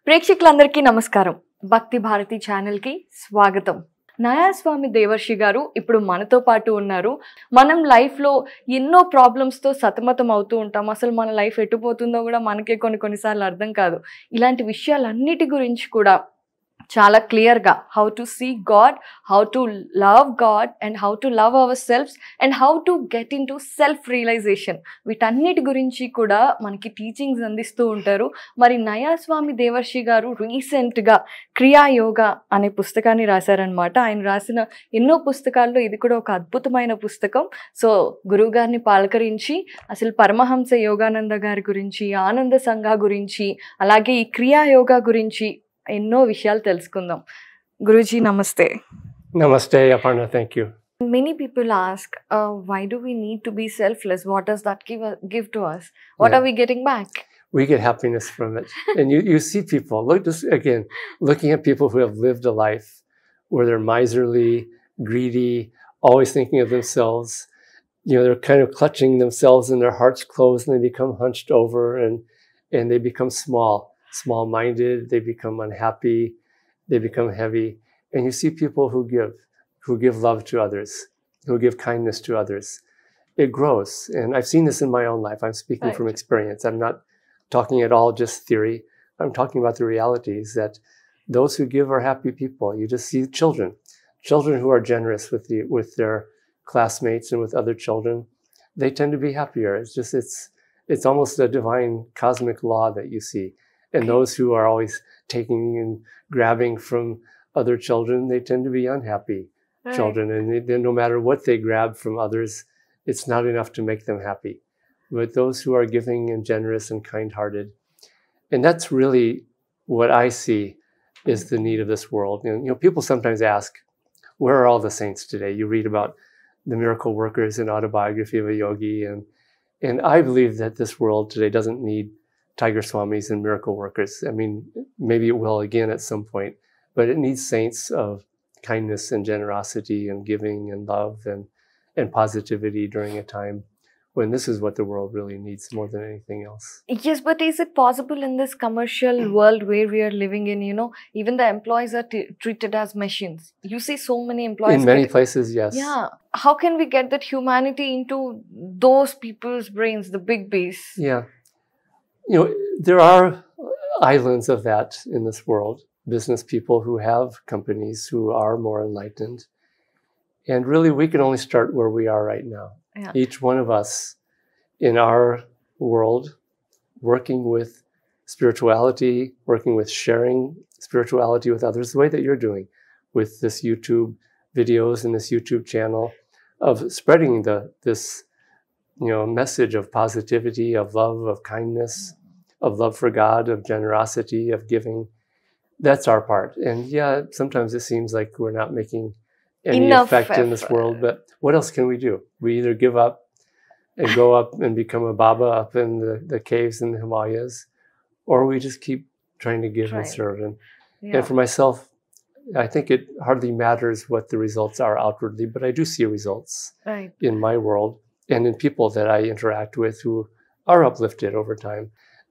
ప్రేక్షకులందరికీ నమస్కారం. భక్తి భారతి ఛానల్ కి స్వాగతం. నయా స్వామి దేవర్షి గారు ఇప్పుడు మనతో పాటు ఉన్నారు. మనం లైఫ్ లో ఎన్నో ప్రాబ్లమ్స్ తో సతమతం అవుతూ ఉంటాం. అసలు మన లైఫ్ ఎటుపోతుందో కూడా మనకే కొన్నిసార్లు అర్థం కాదు. ఇలాంటి విషయాలన్నిటి గురించి కూడా చాలా క్లియర్ గా how to see God, how to love God and how to love our selves and how to get into self realisation, వీటన్నిటి గురించి కూడా మనకి టీచింగ్స్ అందిస్తూ ఉంటారు. మరి నయా స్వామి దేవర్షి గారు రీసెంట్ గా క్రియా యోగా అనే పుస్తకాన్ని రాశారనమాట. ఆయన రాసిన ఎన్నో పుస్తకాల్లో ఇది కూడా ఒక అద్భుతమైన పుస్తకం. సో గురువు గారిని పాలకరించి అసలు పరమహంస యోగానంద గారి గురించి, ఆనంద సంఘ గురించి, అలాగే ఈ క్రియా యోగా గురించి ఎన్నో విషయాలు తెలుసుకుందాం. గురూజీ నమస్తే. Namaste, Aparna. Thank you. Many people ask, why do we need to be selfless? What does that give to us? What are we getting back? We get happiness from it. And you see people, look just again, looking at people who have lived a life where they're miserly, greedy, always thinking of themselves. You know, they're kind of clutching themselves and their hearts closed and they become hunched over and they become small-minded, they become unhappy, they become heavy. And you see people who give love to others, who give kindness to others. It grows. And I've seen this in my own life. I'm speaking from experience. I'm not talking at all just theory. I'm talking about the realities that those who give are happy people. You just see children who are generous with their classmates and with other children. They tend to be happier. It's almost a divine cosmic law that you see. And those who are always taking and grabbing from other children, they tend to be unhappy children. And no matter what they grab from others, it's not enough to make them happy. But those who are giving and generous and kind-hearted, and that's really what I see is the need of this world. And, you know, people sometimes ask, where are all the saints today? You read about the miracle workers in Autobiography of a Yogi. And I believe that this world today doesn't need Tiger Swamis and miracle workers. I mean, maybe it will again at some point, but it needs saints of kindness and generosity and giving and love and positivity during a time when this is what the world really needs more than anything else. Yes, but is it possible in this commercial world where we are living in, you know, even the employees are treated as machines? You see so many employees. In many places, yes. Yeah. How can we get that humanity into those people's brains, the big base? Yeah. You know, there are islands of that in this world, business people who have companies who are more enlightened. And really, we can only start where we are right now. Yeah. Each one of us in our world, working with spirituality, working with sharing spirituality with others, the way that you're doing with this YouTube videos and this YouTube channel of spreading this message of positivity, of love, of kindness, of love for God, of generosity, of giving. That's our part. And yeah, sometimes it seems like we're not making any effect in this world, but what else can we do? We either give up and go up and become a Baba up in the caves in the Himalayas, or we just keep trying to give and serve. And for myself, I think it hardly matters what the results are outwardly, but I do see results in my world and in people that I interact with who are uplifted over time.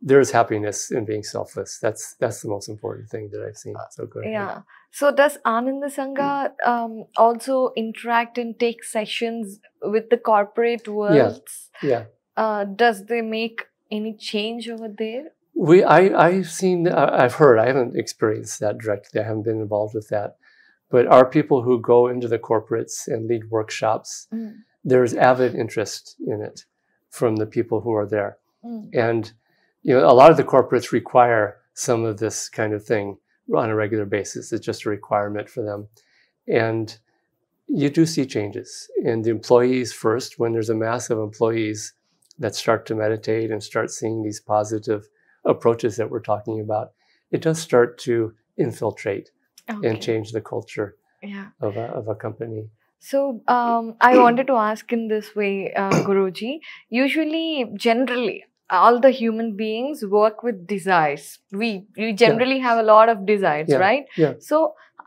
There is happiness in being selfless. That's the most important thing that I've seen. So go ahead. Yeah. So does Ananda Sangha also interact and take sessions with the corporate worlds? Yeah. Does they make any change over there? I've heard, I haven't experienced that directly. I haven't been involved with that. But our people who go into the corporates and lead workshops, there's avid interest in it from the people who are there. And you know, a lot of the corporates require some of this kind of thing on a regular basis. It's just a requirement for them. And you do see changes in the employees first. When there's a mass of employees that start to meditate and start seeing these positive approaches that we're talking about, it does start to infiltrate and change the culture of a company. So I wanted to ask in this way, Guruji, usually, generally, all the human beings work with desires. We generally have a lot of desires, right? Yeah. So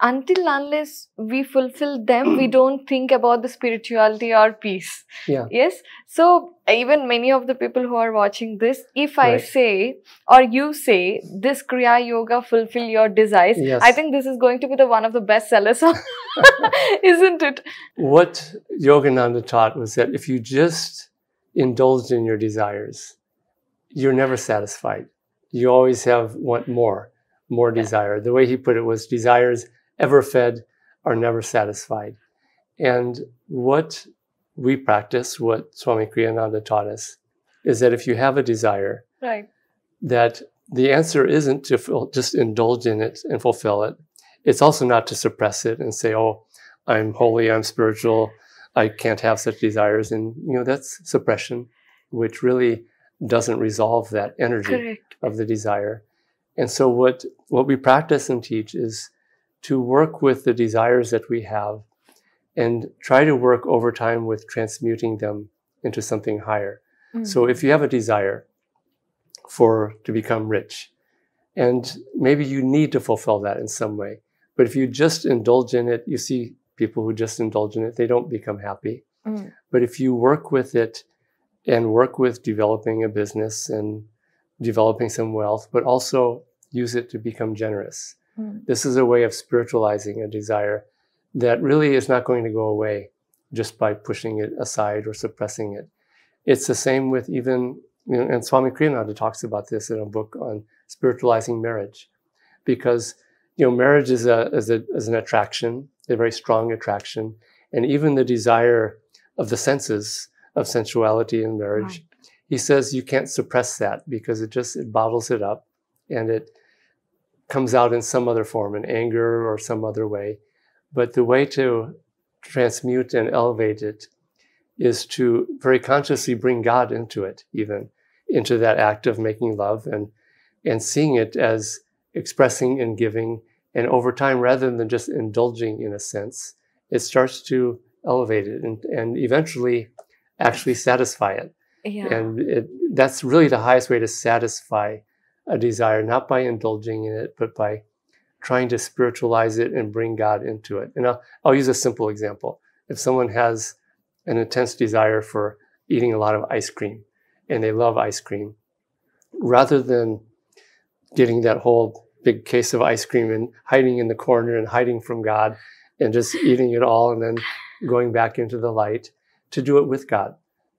until unless we fulfill them, we don't think about the spirituality or peace. Yeah. Yes. So even many of the people who are watching this, if I Right. say or you say this Kriya Yoga fulfill your desires, Yes. I think this is going to be the one of the best sellers, isn't it? What Yogananda taught was that if you just indulged in your desires, you're never satisfied. You always want more desire. The way he put it was, desires ever fed are never satisfied. And what we practice, what Swami Kriyananda taught us, is that if you have a desire, Right. that the answer isn't to just indulge in it and fulfill it. It's also not to suppress it and say, oh, I'm holy, I'm spiritual, I can't have such desires. And, that's suppression, which really doesn't resolve that energy Correct. of the desire. And so what we practice and teach is to work with the desires that we have and try to work over time with transmuting them into something higher. Mm. So if you have a desire to become rich, and maybe you need to fulfill that in some way, but if you just indulge in it, you see people who just indulge in it, they don't become happy. Mm. But if you work with it and work with developing a business and developing some wealth, but also use it to become generous, this is a way of spiritualizing a desire that really is not going to go away just by pushing it aside or suppressing it. It's the same with even, and Swami Kriyananda talks about this in a book on spiritualizing marriage, because marriage is an attraction, a very strong attraction, and even the desire of the senses of sensuality in marriage. Right. He says you can't suppress that because it bottles it up, and it comes out in some other form, in anger or some other way. But the way to transmute and elevate it is to very consciously bring God into it, even into that act of making love, and seeing it as expressing and giving. And over time, rather than just indulging in a sense, it starts to elevate it and eventually actually satisfy it. Yeah. And that's really the highest way to satisfy a desire, not by indulging in it, but by trying to spiritualize it and bring God into it. And I'll use a simple example. If someone has an intense desire for eating a lot of ice cream, and they love ice cream, rather than getting that whole big case of ice cream and hiding in the corner and hiding from God and just eating it all and then going back into the light, to do it with God.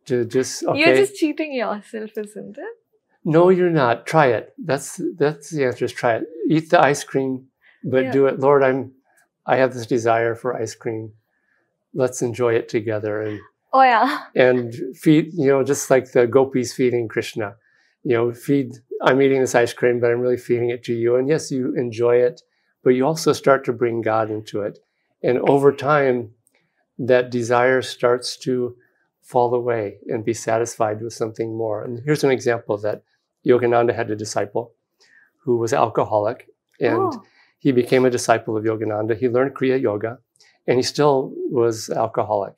To just, okay. You're just cheating yourself, isn't it? No, you're not. Try it. That's the answer, is try it. Eat the ice cream, but do it. Lord, I have this desire for ice cream. Let's enjoy it together. And oh yeah. And feed, just like the gopis feeding Krishna. I'm eating this ice cream, but I'm really feeding it to you. And yes, you enjoy it, but you also start to bring God into it. And over time, that desire starts to fall away and be satisfied with something more. And here's an example that Yogananda had a disciple who was alcoholic, and he became a disciple of Yogananda. He learned Kriya Yoga, and he still was alcoholic.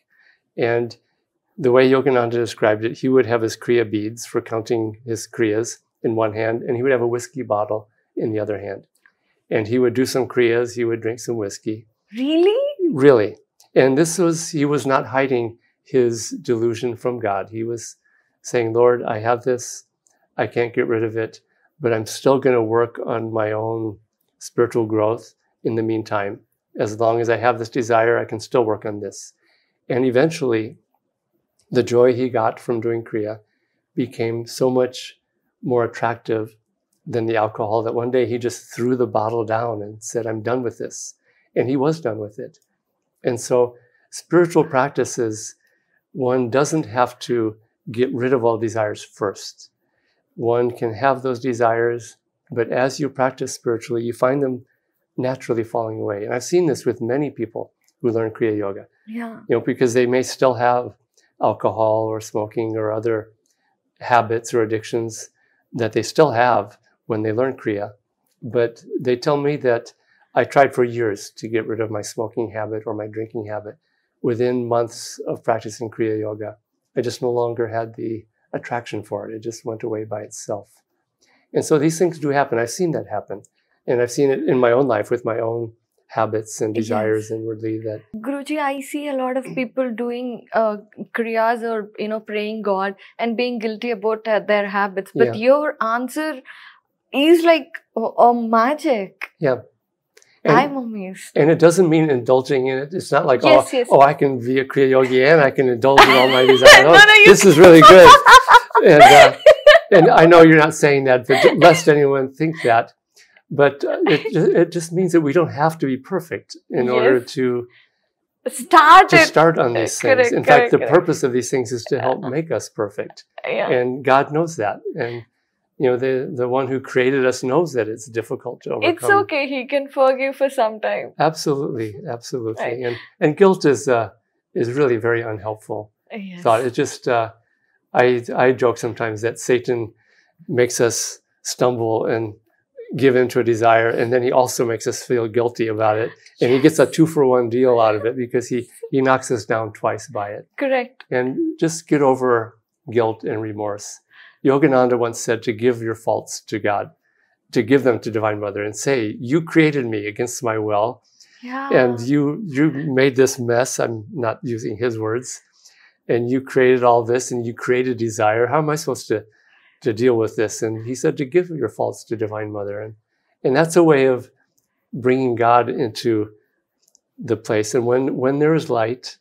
And the way Yogananda described it, he would have his Kriya beads for counting his Kriyas in one hand, and he would have a whiskey bottle in the other hand. And he would do some Kriyas, he would drink some whiskey. Really? Really. And he was not hiding his delusion from God. He was saying, Lord, I have this, I can't get rid of it, but I'm still going to work on my own spiritual growth in the meantime. As long as I have this desire, I can still work on this. And eventually, the joy he got from doing Kriya became so much more attractive than the alcohol that one day he just threw the bottle down and said, I'm done with this. And he was done with it. And so spiritual practices, one doesn't have to get rid of all desires first. One can have those desires, but as you practice spiritually, you find them naturally falling away. And I've seen this with many people who learn Kriya Yoga. Yeah. Because they may still have alcohol or smoking or other habits or addictions that they still have when they learn Kriya. But they tell me that I tried for years to get rid of my smoking habit or my drinking habit. Within months of practicing Kriya Yoga, I just no longer had the attraction for it. It just went away by itself. And so these things do happen. I've seen that happen. And I've seen it in my own life with my own habits and desires inwardly that Guruji, I see a lot of people doing kriyas or praying God and being guilty about their habits. But your answer is like magic. Yeah. I'm amazed. And it doesn't mean indulging in it. It's not like, Yes. I can be a Kriya Yogi and I can indulge in all my desires. No, This is really good. And I know you're not saying that, but lest anyone think that. But it just means that we don't have to be perfect in order to start on these things. In fact, the purpose of these things is to help make us perfect. And God knows that. And the one who created us knows that it's difficult to overcome. It's okay. He can forgive for some time. Absolutely. And guilt is really very unhelpful thought. It just I joke sometimes that Satan makes us stumble and give in to a desire, and then he also makes us feel guilty about it, and he gets a 2-for-1 deal out of it because he knocks us down twice by it. Correct. And just get over guilt and remorse. Yogananda once said to give your faults to God, to give them to Divine Mother and say, you created me against my will, and you made this mess. I'm not using his words. And you created all this, and you created desire. How am I supposed to deal with this? And he said to give your faults to Divine Mother. And that's a way of bringing God into the place. And when there is light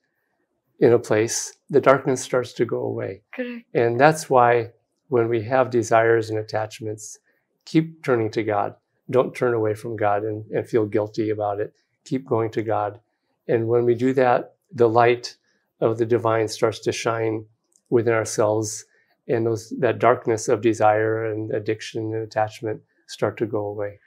in a place, the darkness starts to go away. Correct. And that's why when we have desires and attachments, keep turning to God. Don't turn away from God and feel guilty about it. Keep going to God. And when we do that, the light of the divine starts to shine within ourselves, and that darkness of desire and addiction and attachment start to go away.